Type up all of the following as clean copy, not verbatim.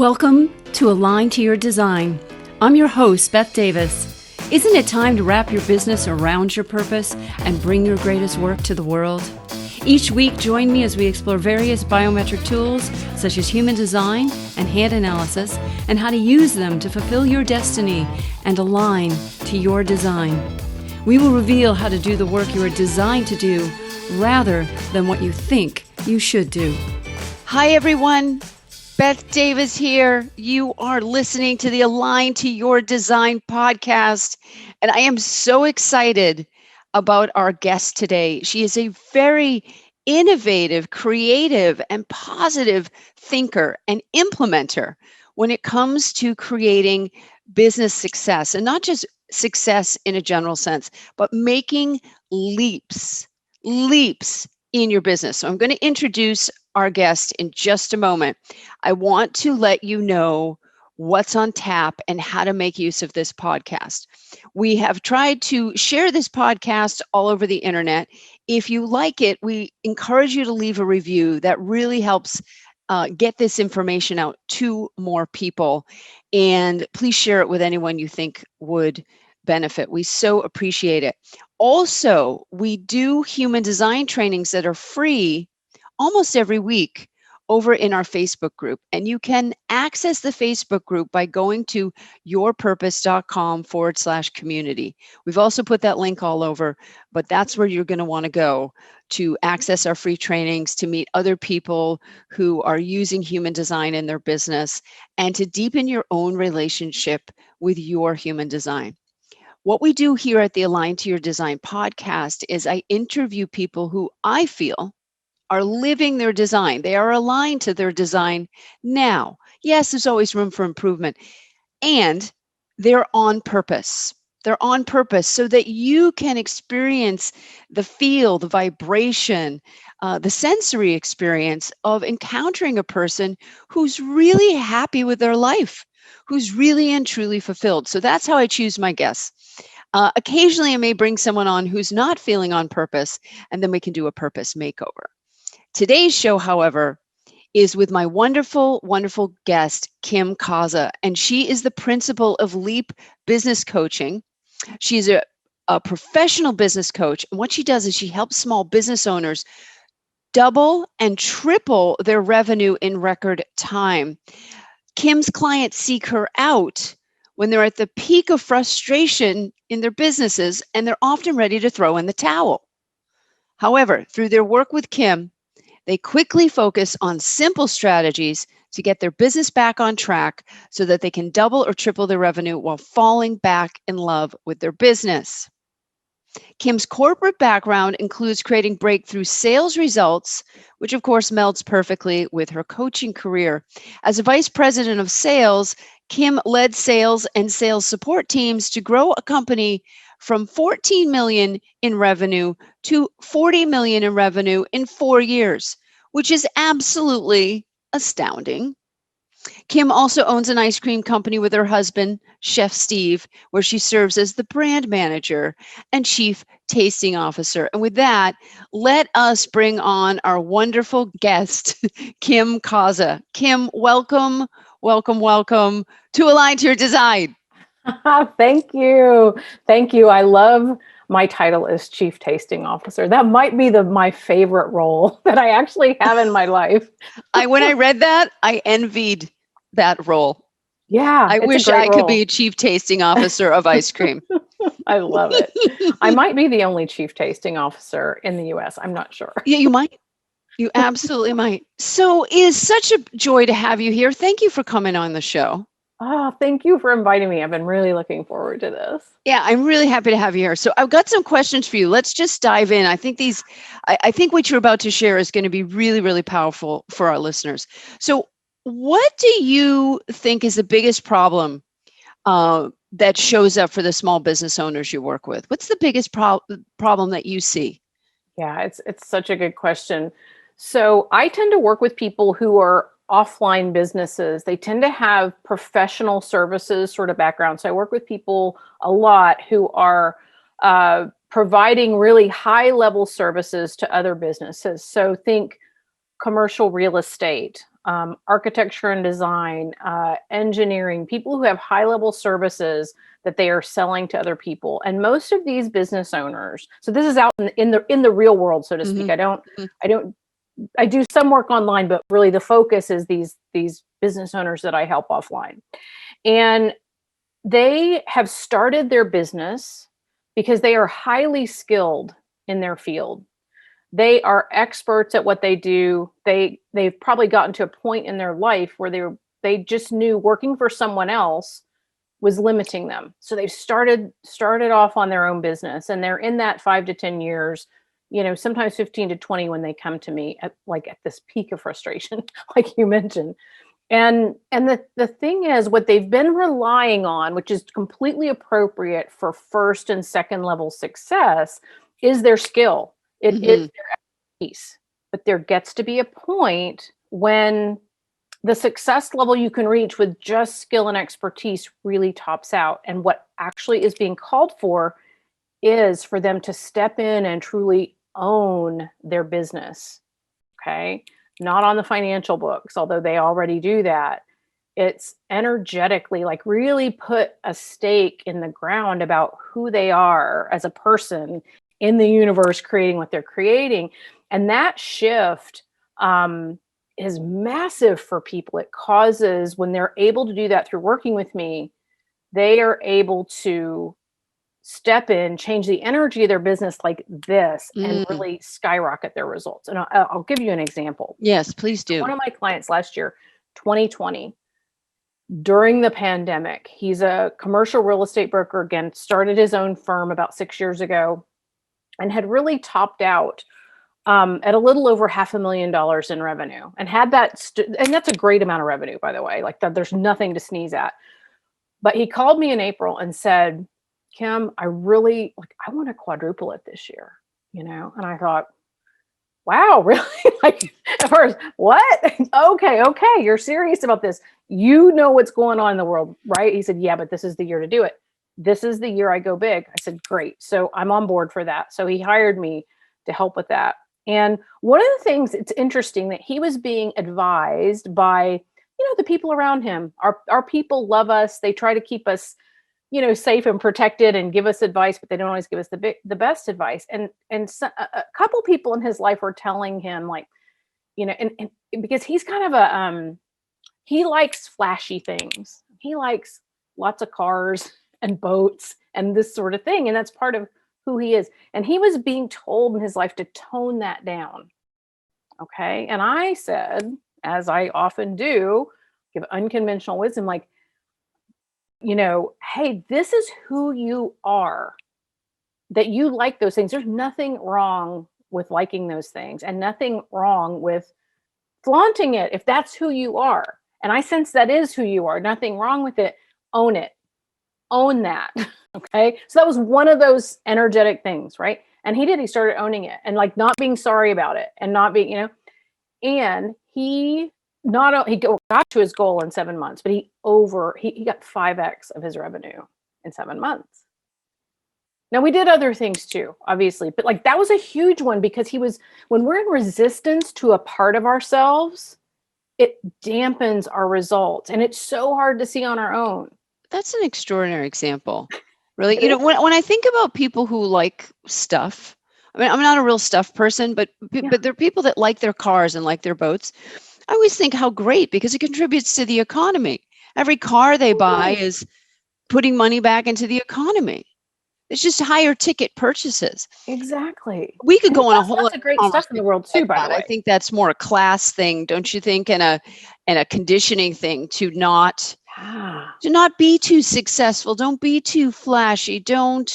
Welcome to Align to Your Design. I'm your host, Baeth Davis. Isn't it time to wrap your business around your purpose and bring your greatest work to the world? Each week, join me as we explore various biometric tools such as human design and hand analysis and how to use them to fulfill your destiny and align to your design. We will reveal how to do the work you are designed to do rather than what you think you should do. Hi, everyone. Baeth Davis here. You are listening to the Align to Your Design podcast, and I am so excited about our guest today. She is a very innovative, creative, and positive thinker and implementer when it comes to creating business success, and not just success in a general sense, but making leaps in your business. So I'm going to introduce our guest in just a moment. I want to let you know what's on tap and how to make use of this podcast. We have tried to share this podcast all over the internet. If you like it, we encourage you to leave a review. That really helps get this information out to more people. And please share it with anyone you think would benefit. We so appreciate it. Also, we do human design trainings that are free almost every week over in our Facebook group. And you can access the Facebook group by going to yourpurpose.com/community. We've also put that link all over, but that's where you're going to want to go to access our free trainings, to meet other people who are using human design in their business, and to deepen your own relationship with your human design. What we do here at the Align to Your Design podcast is I interview people who I feel are living their design. They are aligned to their design now. Yes, there's always room for improvement. And they're on purpose. They're on purpose so that you can experience the feel, the vibration, the sensory experience of encountering a person who's really happy with their life, who's really and truly fulfilled. So that's how I choose my guests. Occasionally, I may bring someone on who's not feeling on purpose, and then we can do a purpose makeover. Today's show, however, is with my wonderful, wonderful guest, Kim Kaase, and she is the principal of Leap Business Coaching. She's a professional business coach, and what she does is she helps small business owners double and triple their revenue in record time. Kim's clients seek her out when they're at the peak of frustration in their businesses, and they're often ready to throw in the towel. However, through their work with Kim, they quickly focus on simple strategies to get their business back on track so that they can double or triple their revenue while falling back in love with their business. Kim's corporate background includes creating breakthrough sales results, which of course melds perfectly with her coaching career. As a vice president of sales, Kim led sales and sales support teams to grow a company from 14 million in revenue to 40 million in revenue in 4 years, which is absolutely astounding. Kim also owns an ice cream company with her husband, Chef Steve, where she serves as the brand manager and chief tasting officer. And with that, let us bring on our wonderful guest, Kim Kaase. Kim, welcome to Align to Your Design. Thank you. Thank you. I love my title as Chief Tasting Officer. That might be my favorite role that I actually have in my life. When I read that, I envied that role. Yeah. I wish I could be a Chief Tasting Officer of ice cream. I love it. I might be the only Chief Tasting Officer in the US. I'm not sure. Yeah, you might. You absolutely might. So it is such a joy to have you here. Thank you for coming on the show. Oh, thank you for inviting me. I've been really looking forward to this. Yeah, I'm really happy to have you here. So I've got some questions for you. Let's just dive in. I think what you're about to share is going to be really, really powerful for our listeners. So what do you think is the biggest problem that shows up for the small business owners you work with? What's the biggest problem that you see? Yeah, it's such a good question. So I tend to work with people who are offline businesses. They tend to have professional services sort of background. So I work with people a lot who are providing really high level services to other businesses. So think commercial real estate, architecture and design, engineering, people who have high level services that they are selling to other people. And most of these business owners, so this is out in the real world, so to speak. Mm-hmm. I do some work online, but really the focus is these business owners that I help offline. And they have started their business because they are highly skilled in their field. They are experts at what they do. They've probably gotten to a point in their life where they just knew working for someone else was limiting them. So they've started off on their own business, and they're in that 5 to 10 years, sometimes 15 to 20 when they come to me at this peak of frustration, like you mentioned. And the thing is, what they've been relying on, which is completely appropriate for first and second level success, is their skill. It is their expertise. But there gets to be a point when the success level you can reach with just skill and expertise really tops out. And what actually is being called for is for them to step in and truly own their business. Okay. Not on the financial books, although they already do that. It's energetically, like, really put a stake in the ground about who they are as a person in the universe, creating what they're creating. And that shift is massive for people. It causes, when they're able to do that through working with me, they are able to step in, change the energy of their business like this, and really skyrocket their results. And I'll give you an example. Yes, please do. One of my clients last year, 2020, during the pandemic, he's a commercial real estate broker, again, started his own firm about 6 years ago, and had really topped out at a little over $500,000 in revenue, and had that, and that's a great amount of revenue, by the way, like that, there's nothing to sneeze at. But he called me in April and said, Kim, I want to quadruple it this year, And I thought, wow, really? Like, at first, what? Okay, you're serious about this. You know what's going on in the world, right? He said, yeah, but this is the year to do it. This is the year I go big. I said, great. So I'm on board for that. So he hired me to help with that. And one of the things, it's interesting that he was being advised by, the people around him. Our people love us. They try to keep us, safe and protected and give us advice, but they don't always give us the best advice. And so, a couple people in his life were telling him, like, and because he's kind of he likes flashy things. He likes lots of cars and boats and this sort of thing. And that's part of who he is. And he was being told in his life to tone that down. Okay. And I said, as I often do, give unconventional wisdom, like, hey, this is who you are, that you like those things. There's nothing wrong with liking those things, and nothing wrong with flaunting it if that's who you are. And I sense that is who you are. Nothing wrong with it. Own it. Own that. Okay. So that was one of those energetic things, right? And he did. He started owning it, and like not being sorry about it, and not being, and he got to his goal in 7 months, but he got 5x of his revenue in 7 months. Now, we did other things too, obviously, but like that was a huge one, because when we're in resistance to a part of ourselves, it dampens our results, and it's so hard to see on our own. That's an extraordinary example. Really, when I think about people who like stuff, I mean, I'm not a real stuff person, but there are people that like their cars and like their boats. I always think how great, because it contributes to the economy. Every car they buy is putting money back into the economy. It's just higher ticket purchases. Exactly. We could go on a whole lot of great stuff in the world too, by the way. I think that's more a class thing, don't you think? And a conditioning thing to not be too successful. Don't be too flashy. Don't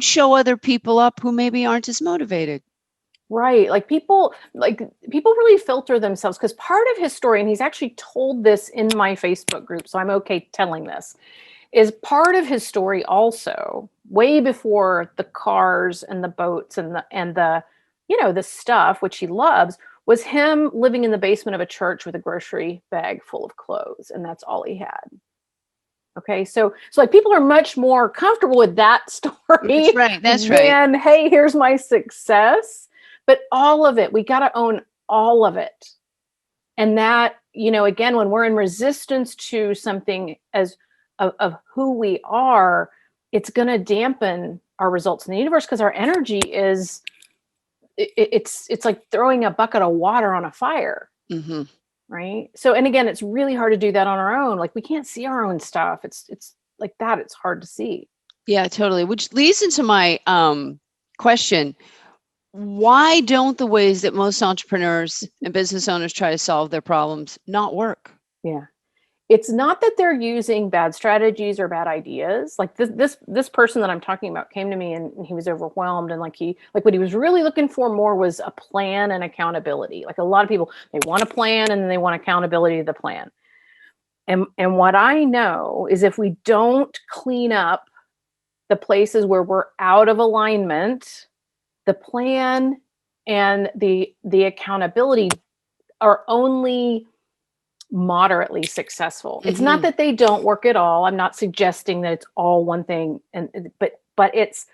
show other people up who maybe aren't as motivated. Right. Like people really filter themselves, because part of his story, and he's actually told this in my Facebook group, so I'm okay telling this, is part of his story also, way before the cars and the boats and the the stuff which he loves, was him living in the basement of a church with a grocery bag full of clothes, and that's all he had. Okay, so like people are much more comfortable with that story. That's right. And hey, here's my success. But all of it, we got to own all of it. And that again, when we're in resistance to something of who we are, it's going to dampen our results in the universe, because our energy is, it's like throwing a bucket of water on a fire. Mm-hmm. Right. So, and again, it's really hard to do that on our own. Like, we can't see our own stuff. It's like that. It's hard to see. Yeah, totally. Which leads into my question. Why don't the ways that most entrepreneurs and business owners try to solve their problems not work? Yeah. It's not that they're using bad strategies or bad ideas. Like, this person that I'm talking about came to me, and he was overwhelmed, and like what he was really looking for more was a plan and accountability. Like, a lot of people, they want a plan and then they want accountability to the plan. And what I know is, if we don't clean up the places where we're out of alignment, the plan and the accountability are only moderately successful. It's not that they don't work at all. I'm not suggesting that it's all one thing, but it's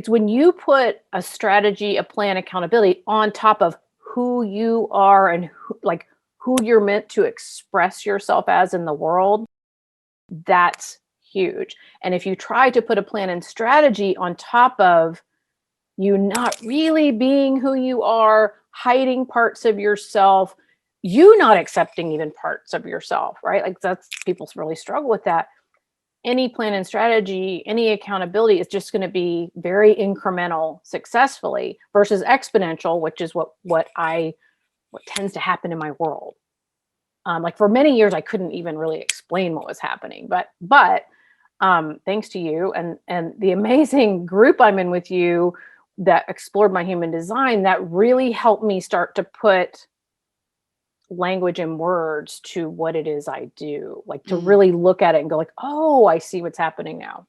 when you put a strategy, a plan, accountability on top of who you are and who you're meant to express yourself as in the world. That's huge. And if you try to put a plan and strategy on top of you not really being who you are, hiding parts of yourself, you not accepting even parts of yourself, right? Like, that's, people really struggle with that. Any plan and strategy, any accountability is just going to be very incremental successfully versus exponential, which is what tends to happen in my world. Like, for many years, I couldn't even really explain what was happening, but thanks to you and the amazing group I'm in with you that explored my human design, that really helped me start to put language and words to what it is I do, like to really look at it and go like, oh, I see what's happening now.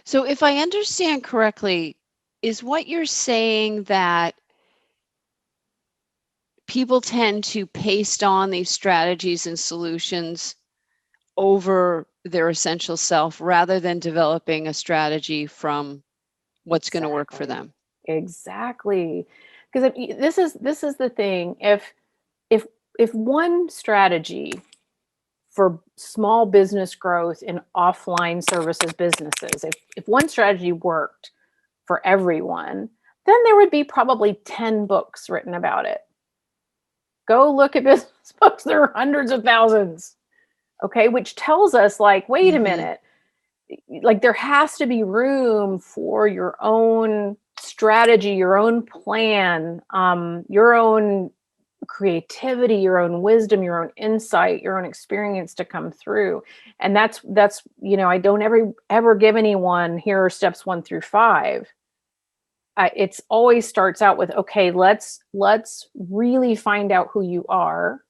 So if I understand correctly, is what you're saying that people tend to paste on these strategies and solutions over their essential self rather than developing a strategy from what's going to work for them? Exactly. Because this is the thing. If one strategy for small business growth in offline services businesses, if one strategy worked for everyone, then there would be probably 10 books written about it. Go look at business books. There are hundreds of thousands. Okay. Which tells us, like, wait a minute, like, there has to be room for your own strategy, your own plan, your own creativity, your own wisdom, your own insight, your own experience to come through. And that's I don't ever give anyone, here are steps 1 through 5. It's always starts out with, okay, let's really find out who you are.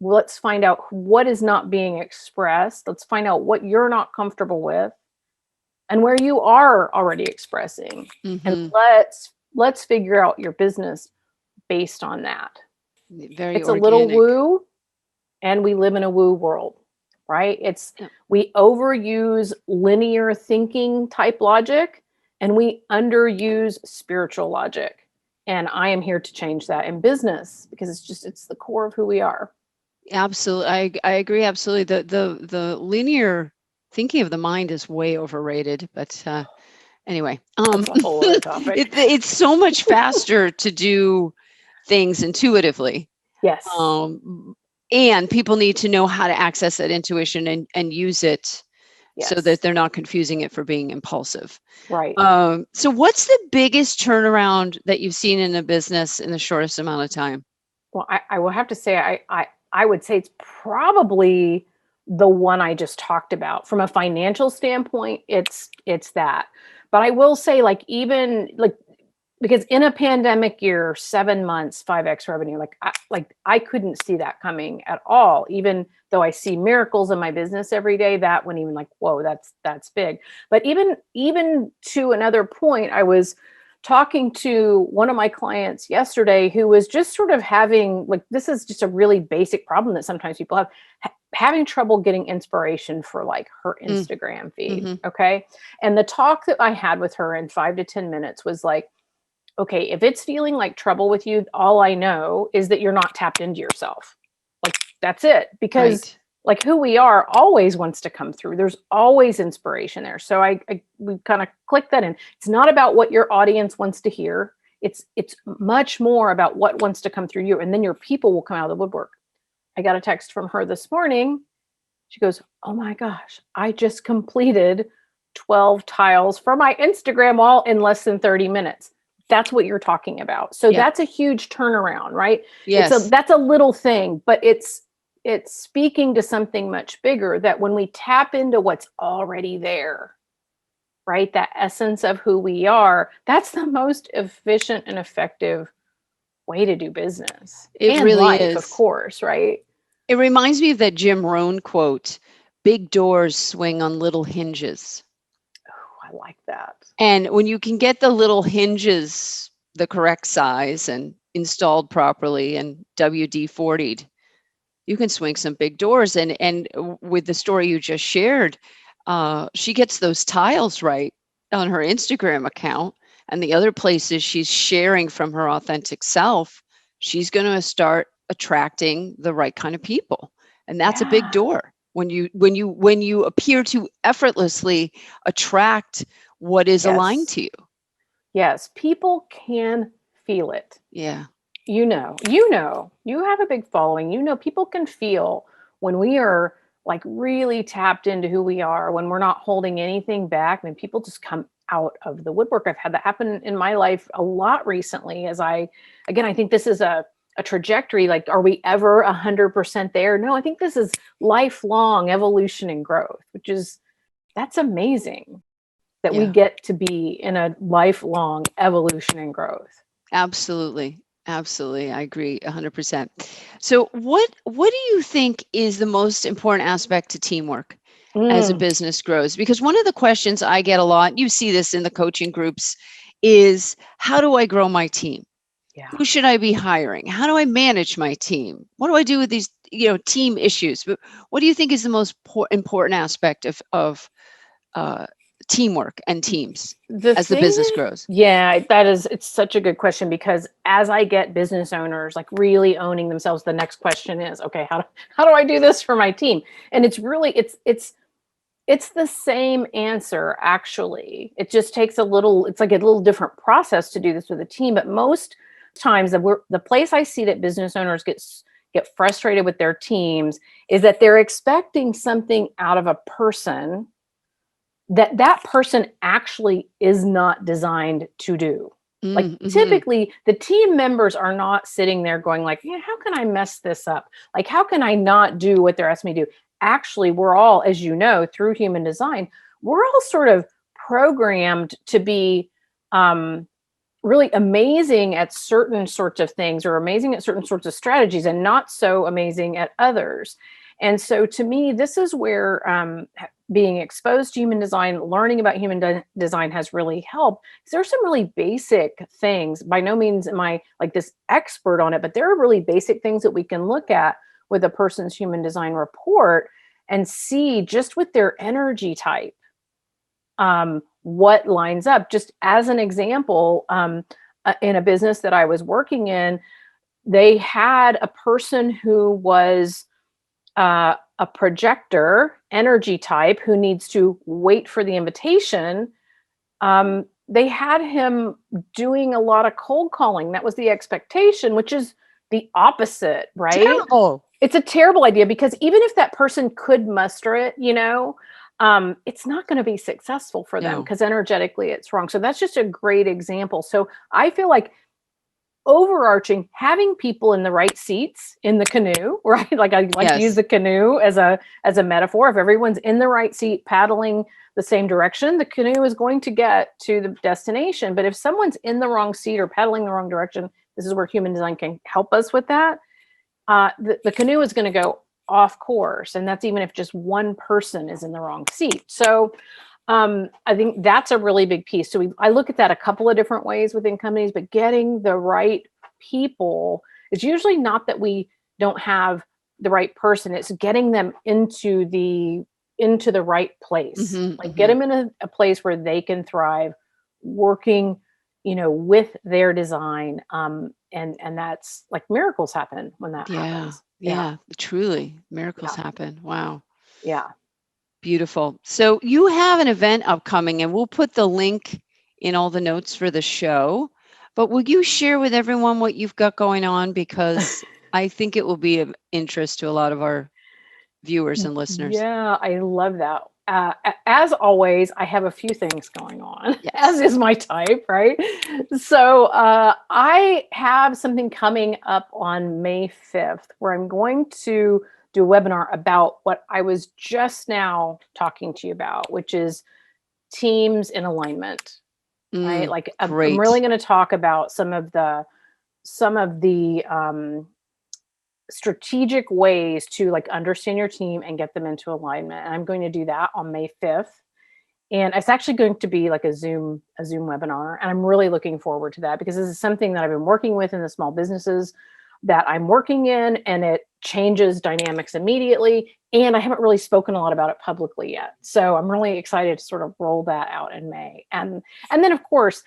Let's find out what is not being expressed. Let's find out what you're not comfortable with and where you are already expressing. And let's figure out your business based on that. It's a little woo, and we live in a woo world, right? We overuse linear thinking type logic, and we underuse spiritual logic. And I am here to change that in business, because it's the core of who we are. Absolutely. I agree. Absolutely. The linear thinking of the mind is way overrated, but anyway, that's a whole other topic. It's so much faster to do things intuitively. Yes. And people need to know how to access that intuition and use it so that they're not confusing it for being impulsive. Right. So what's the biggest turnaround that you've seen in a business in the shortest amount of time? Well, I will have to say, I would say it's probably the one I just talked about. From a financial standpoint, it's that. But I will say, like, even like, because in a pandemic year, 7 months, 5x revenue, I couldn't see that coming at all. Even though I see miracles in my business every day, that went even like, whoa, that's big. But even to another point, I was talking to one of my clients yesterday who was just sort of having, like, this is just a really basic problem that sometimes people have, having trouble getting inspiration for, like, her Instagram feed. Okay. And the talk that I had with her in 5 to 10 minutes was like, okay, if it's feeling like trouble with you, all I know is that you're not tapped into yourself. Like, That's it. Because Right. like who we are always wants to come through. There's always inspiration there. So we kind of click that in. It's not about what your audience wants to hear. It's much more about what wants to come through you. And then your people will come out of the woodwork. I got a text from her this morning. She goes, "Oh my gosh, I just completed 12 tiles for my Instagram all in less than 30 minutes." That's what you're talking about. So Yep. that's a huge turnaround, right? Yes. That's a little thing, but it's speaking to something much bigger, that when we tap into what's already there, right? That essence of who we are, that's the most efficient and effective way to do business It and really life, of is. course, right? It reminds me of that Jim Rohn quote, big doors swing on little hinges. Oh, I like that. And when you can get the little hinges the correct size and installed properly and WD-40'd, you can swing some big doors. And with the story you just shared, she gets those tiles right on her Instagram account, and the other places she's sharing from her authentic self, she's going to start attracting the right kind of people. And that's a big Yeah. door. When you appear to effortlessly attract what is aligned Yes. to you. Yes. People can feel it. Yeah. You have a big following. People can feel when we are like really tapped into who we are, when we're not holding anything back. I mean, people just come out of the woodwork. I've had that happen in my life a lot recently. Again, I think this is a trajectory. Like, are we ever 100% there? No, I think this is lifelong evolution and growth, that's amazing that we Yeah. get to be in a lifelong evolution and growth. Absolutely. Absolutely. I agree 100%. So what do you think is the most important aspect to teamwork as a Mm, business grows? Because one of the questions I get a lot, you see this in the coaching groups, is how do I grow my team? yeah. Who should I be hiring? How do I manage my team? What do I do with these, team issues? What do you think is the most important aspect of uh, teamwork and teams The as the thing, business grows? yeah, it's such a good question, because as I get business owners like really owning themselves, the next question is, okay, how do I do this for my team? And it's really it's the same answer actually. It just takes it's like a little different process to do this with a team, but most times the place I see that business owners get frustrated with their teams is that they're expecting something out of a person that person actually is not designed to do. Like Mm-hmm. typically the team members are not sitting there going like, yeah, how can I mess this up? Like, how can I not do what they're asking me to do? Actually, we're all, as you know, through human design, we're all sort of programmed to be really amazing at certain sorts of things, or amazing at certain sorts of strategies, and not so amazing at others. And so to me, this is where being exposed to human design, learning about design has really helped. There's some really basic things. By no means am I like this expert on it, but there are really basic things that we can look at with a person's human design report and see just with their energy type what lines up. Just as an example, in a business that I was working in, they had a person who was a projector energy type who needs to wait for the invitation. They had him doing a lot of cold calling. That was the expectation, which is the opposite, right? Terrible. It's a terrible idea, because even if that person could muster it, it's not going to be successful for them No. because energetically it's wrong. So that's just a great example. So I feel like overarching, having people in the right seats in the canoe, right? Like I like to use Yes. the canoe as a metaphor. If everyone's in the right seat paddling the same direction, the canoe is going to get to the destination. But if someone's in the wrong seat or paddling the wrong direction, this is where human design can help us with that. The canoe is going to go off course, and that's even if just one person is in the wrong seat. So I think that's a really big piece. So I look at that a couple of different ways within companies, but getting the right people is usually not that we don't have the right person. It's getting them into the right place. Hmm. Like get Hmm. them in a place where they can thrive, working, with their design. And that's like miracles happen when that Yeah. happens. Yeah, truly. Miracles Yeah. happen. Wow. Yeah. Beautiful. So you have an event upcoming, and we'll put the link in all the notes for the show. But will you share with everyone what you've got going on? Because I think it will be of interest to a lot of our viewers and listeners. Yeah, I love that. As always, I have a few things going on, as Yes. is my type, right? So I have something coming up on May 5th where I'm going to do a webinar about what I was just now talking to you about, which is teams in alignment, right? Like I'm really Great. going to talk about some of the strategic ways to like understand your team and get them into alignment. And I'm going to do that on May 5th. And it's actually going to be like a Zoom webinar. And I'm really looking forward to that because this is something that I've been working with in the small businesses that I'm working in, and it changes dynamics immediately. And I haven't really spoken a lot about it publicly yet. So I'm really excited to sort of roll that out in May. And then of course,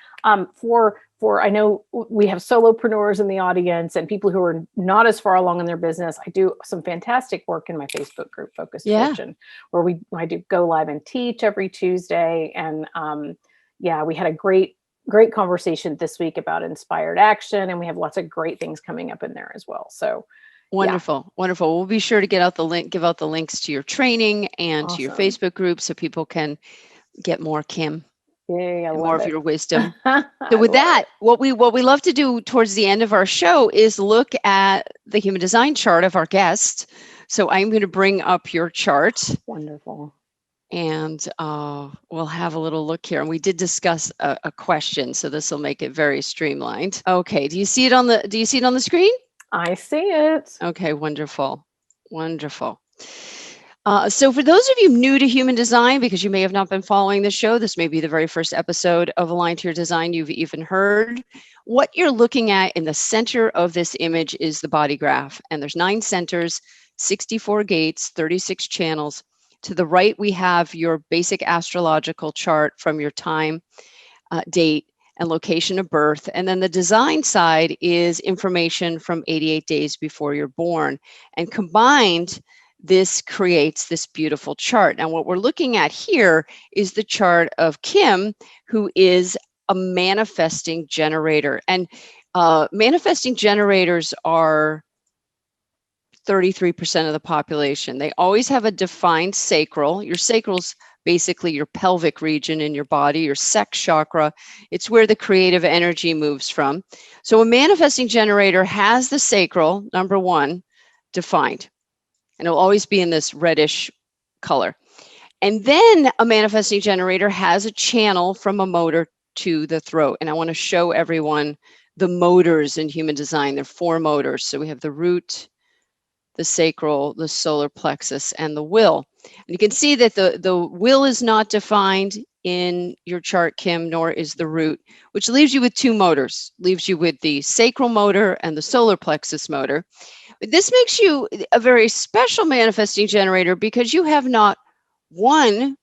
for I know we have solopreneurs in the audience and people who are not as far along in their business. I do some fantastic work in my Facebook group, Focused Yeah. Fortune, where I do go live and teach every Tuesday. And yeah, we had a great conversation this week about inspired action, and we have lots of great things coming up in there as well. So Wonderful. Wonderful. We'll be sure to give out the links to your training and to your awesome. Facebook group so people can get more Kim Yay, I and more love of it. your wisdom. I So with love that, it. what we love to do towards the end of our show is look at the human design chart of our guest. So I'm going to bring up your chart, Wonderful. and we'll have a little look here. And we did discuss a question, so this will make it very streamlined. Okay, do you see it on the screen? I see it. Okay, wonderful. Wonderful. So for those of you new to human design, because you may have not been following the show, this may be the very first episode of Aligned to Your Design you've even heard. What you're looking at in the center of this image is the body graph. And there's 9 centers, 64 gates, 36 channels. To the right, we have your basic astrological chart from your time, date, and location of birth. And then the design side is information from 88 days before you're born. And combined, this creates this beautiful chart. Now, what we're looking at here is the chart of Kim, who is a manifesting generator. And manifesting generators are 33% of the population. They always have a defined sacral. Your sacral's basically your pelvic region in your body, your sex chakra. It's where the creative energy moves from. So a manifesting generator has the sacral, number 1, defined. And it'll always be in this reddish color. And then a manifesting generator has a channel from a motor to the throat. And I want to show everyone the motors in human design. There are 4 motors. So we have the root, the sacral, the solar plexus, and the will. And you can see that the will is not defined in your chart, Kim, nor is the root, which leaves you with 2 motors, leaves you with the sacral motor and the solar plexus motor. But this makes you a very special manifesting generator because you have not 1,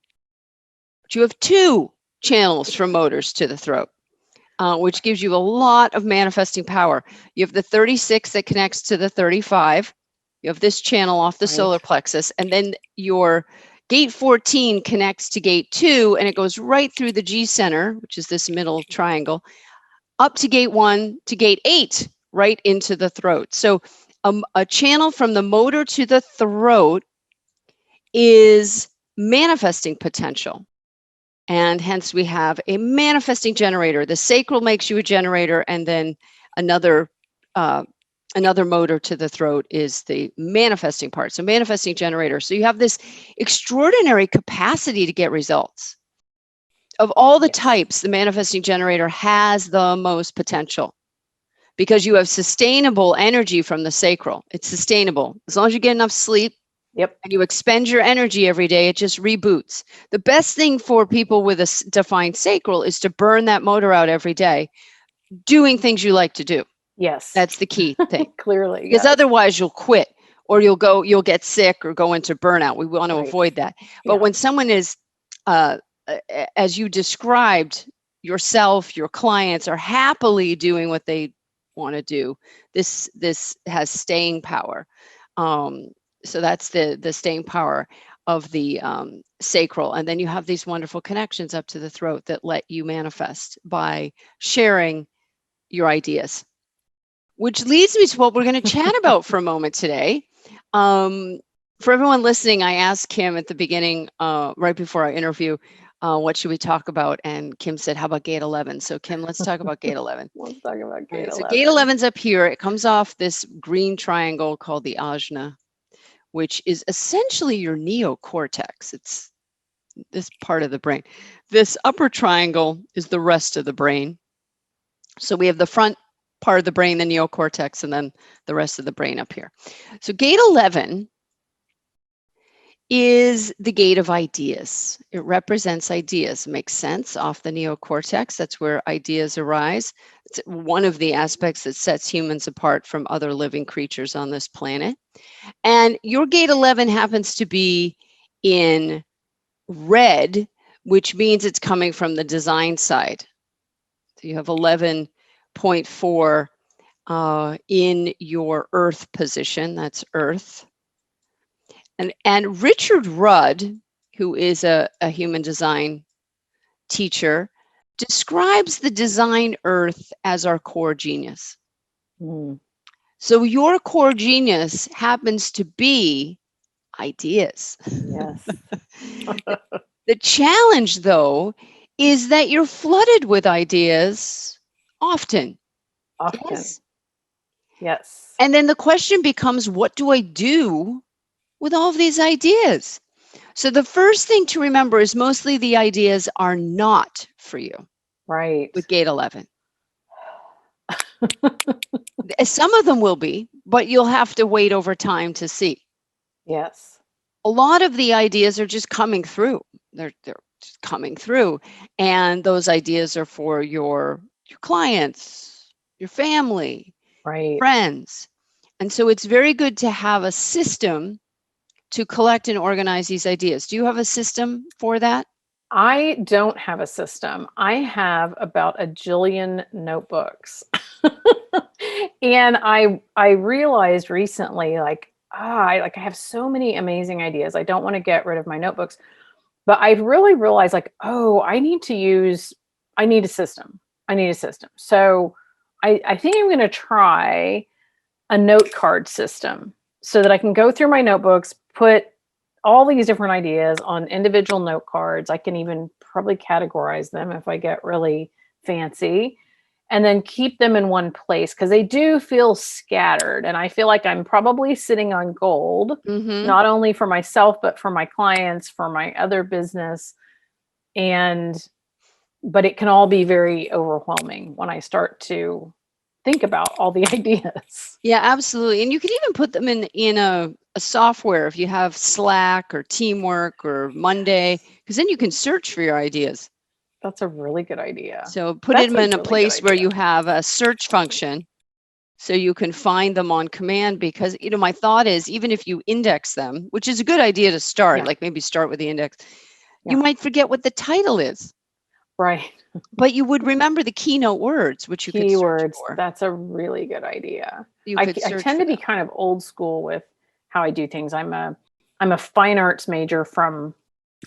but you have 2 channels from motors to the throat. Which gives you a lot of manifesting power. You have the 36 that connects to the 35. You have this channel off the solar plexus, and then your gate 14 connects to gate 2, and it goes right through the G center, which is this middle triangle, up to gate 1 to gate 8, right into the throat. So a channel from the motor to the throat is manifesting potential. And hence we have a manifesting generator. The sacral makes you a generator, and then another motor to the throat is the manifesting part. So manifesting generator. So you have this extraordinary capacity to get results. Of all the types, the manifesting generator has the most potential because you have sustainable energy from the sacral. It's sustainable. As long as you get enough sleep, Yep. and you expend your energy every day, it just reboots. The best thing for people with a defined sacral is to burn that motor out every day, doing things you like to do. Yes. That's the key thing. Clearly. Because otherwise you'll quit or you'll get sick or go into burnout. We want to avoid that. But when someone is, as you described, yourself, your clients are happily doing what they want to do, this has staying power. Um, so that's the staying power of the sacral. And then you have these wonderful connections up to the throat that let you manifest by sharing your ideas. Which leads me to what we're going to chat about for a moment today. For everyone listening, I asked Kim at the beginning, right before our interview, what should we talk about? And Kim said, how about gate 11? So Kim, let's talk about gate 11. Let's talk about All gate right, so 11. gate 11's up here. It comes off this green triangle called the ajna, which is essentially your neocortex. It's this part of the brain. This upper triangle is the rest of the brain. So we have the front part of the brain, the neocortex, and then the rest of the brain up here. So gate 11 is the gate of ideas. It represents ideas. It makes sense off the neocortex. That's where ideas arise. It's one of the aspects that sets humans apart from other living creatures on this planet. And your gate 11 happens to be in red, which means it's coming from the design side. So you have 11.4 in your earth position. That's earth. And Richard Rudd, who is a human design teacher, describes the design earth as our core genius. Mm. So your core genius happens to be ideas. Yes. The challenge, though, is that you're flooded with ideas often. Often. Yes. Yes. And then the question becomes, what do I do with all of these ideas? So the first thing to remember is mostly the ideas are not for you. Right. With gate 11. Some of them will be, but you'll have to wait over time to see. Yes. A lot of the ideas are just coming through. They're just coming through. And those ideas are for your clients, your family, right. Friends. And so it's very good to have a system to collect and organize these ideas. Do you have a system for that? I don't have a system. I have about a jillion notebooks. And I realized recently, I have so many amazing ideas. I don't want to get rid of my notebooks, but I really realized I need a system. I need a system. So I think I'm going to try a note card system so that I can go through my notebooks, put all these different ideas on individual note cards. I can even probably categorize them if I get really fancy, and then keep them in one place because they do feel scattered. And I feel like I'm probably sitting on gold, not only for myself, but for my clients, for my other business. But it can all be very overwhelming when I start to think about all the ideas. Yeah, absolutely. And you can even put them in a software if you have Slack or Teamwork or Monday, because then you can search for your ideas. That's a really good idea. So put them in a place where you have a search function so you can find them on command, because, my thought is, even if you index them, which is a good idea to start, like maybe start with the index, you might forget what the title is. Right. But you would remember the keynote words, which you could search for. That's a really good idea. I tend to be kind of old school with how I do things. I'm a fine arts major from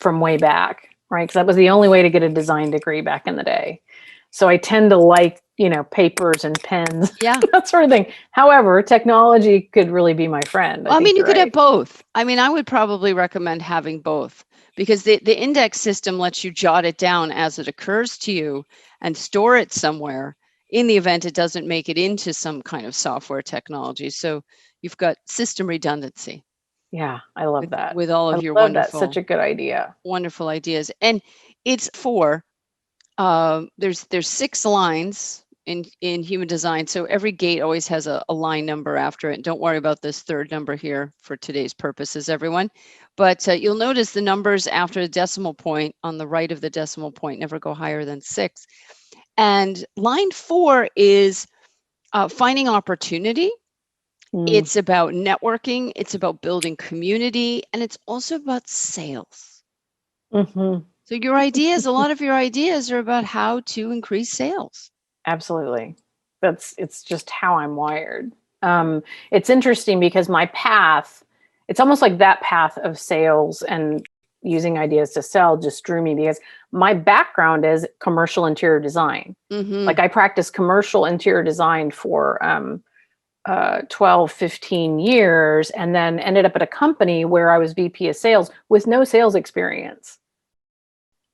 way back, right? Because that was the only way to get a design degree back in the day. So I tend to like, papers and pens, that sort of thing. However, technology could really be my friend. I mean, you could have both. I mean, I would probably recommend having both, because the index system lets you jot it down as it occurs to you and store it somewhere in the event it doesn't make it into some kind of software technology. So you've got system redundancy. Yeah, I love that. With all of your wonderful, that's such a good idea. Wonderful ideas. And it's there's 6 lines in human design. So every gate always has a line number after it. Don't worry about this third number here for today's purposes, everyone. But you'll notice the numbers after the decimal point on the right of the decimal point never go higher than 6. And line 4 is finding opportunity. It's about networking. It's about building community. And it's also about sales. So your ideas, a lot of your ideas are about how to increase sales. Absolutely. It's just how I'm wired. It's interesting because my path, it's almost like that path of sales and using ideas to sell just drew me because my background is commercial interior design. Like I practiced commercial interior design for 12, 15 years, and then ended up at a company where I was VP of sales with no sales experience,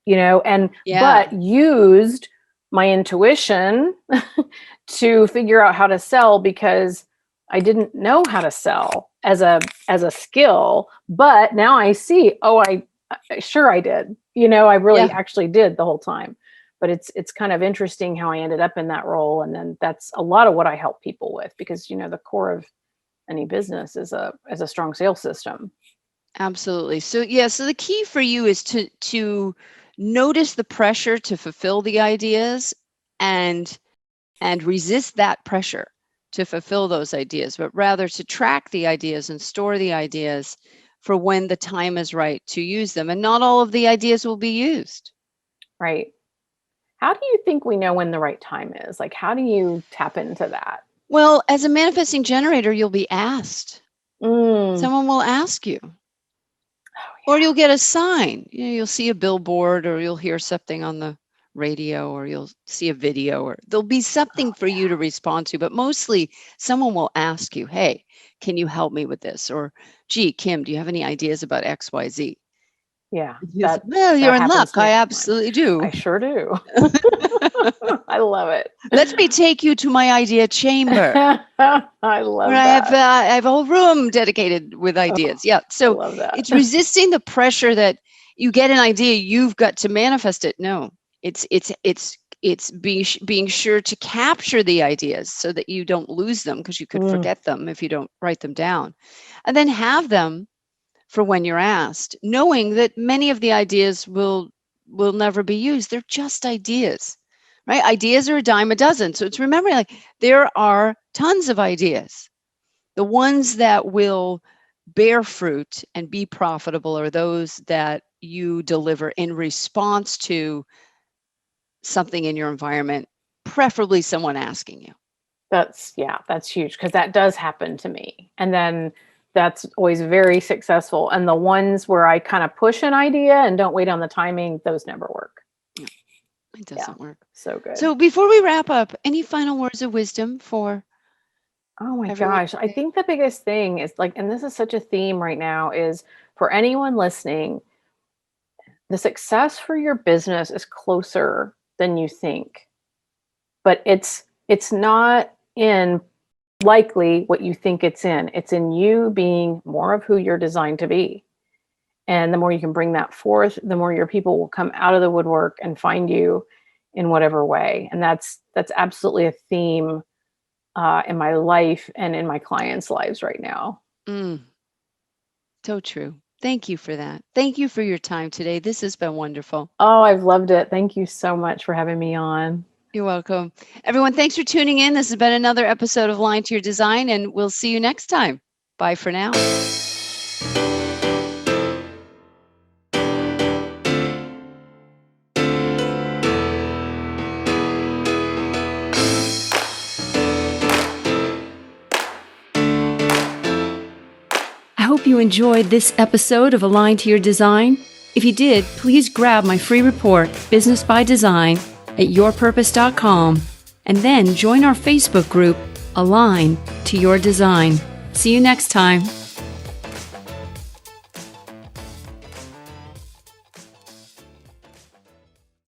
and Yeah. but used my intuition to figure out how to sell because I didn't know how to sell as a skill. But now I see, sure I did. I really Yeah. actually did the whole time. But it's kind of interesting how I ended up in that role. And then that's a lot of what I help people with because the core of any business is a strong sales system. Absolutely. So yeah, so the key for you is to notice the pressure to fulfill the ideas and resist that pressure to fulfill those ideas, but rather to track the ideas and store the ideas for when the time is right to use them. And not all of the ideas will be used. Right. How do you think we know when the right time is? Like, how do you tap into that? Well, as a manifesting generator, you'll be asked. Mm. Someone will ask you. Oh, Or you'll get a sign. You'll see a billboard or you'll hear something on the radio or you'll see a video or there'll be something for you to respond to. But mostly someone will ask you, hey, can you help me with this? Or, gee, Kim, do you have any ideas about XYZ? yeah. You say, well, you're That in luck. happens to me I all the time. absolutely do. I sure do. I love it. Let me take you to my idea chamber I love where that. I have a whole room dedicated with ideas. Yeah. I So love that. it's resisting the pressure that you get an idea, you've got to manifest it. No, it's being sure to capture the ideas so that you don't lose them because you could forget them if you don't write them down, and then have them for when you're asked, knowing that many of the ideas will never be used. They're just ideas, right? Ideas are a dime a dozen. So it's remembering like there are tons of ideas. The ones that will bear fruit and be profitable are those that you deliver in response to something in your environment, preferably someone asking you. That's huge because that does happen to me. And then that's always very successful. And the ones where I kind of push an idea and don't wait on the timing, those never work. No, it doesn't work. So good. So before we wrap up, any final words of wisdom for Oh my everyone gosh. I today? think the biggest thing is like, and this is such a theme right now, is for anyone listening, the success for your business is closer than you think. But it's not in likely what you think it's in. It's in you being more of who you're designed to be. And the more you can bring that forth, the more your people will come out of the woodwork and find you in whatever way. And that's absolutely a theme in my life and in my clients' lives right now. So true. Thank you for that. Thank you for your time today. This has been wonderful. Oh, I've loved it. Thank you so much for having me on. You're welcome. Everyone, thanks for tuning in. This has been another episode of Line to Your Design, and we'll see you next time. Bye for now. I hope you enjoyed this episode of Align to Your Design. If you did, please grab my free report, Business by Design, at yourpurpose.com, and then join our Facebook group, Align to Your Design. See you next time.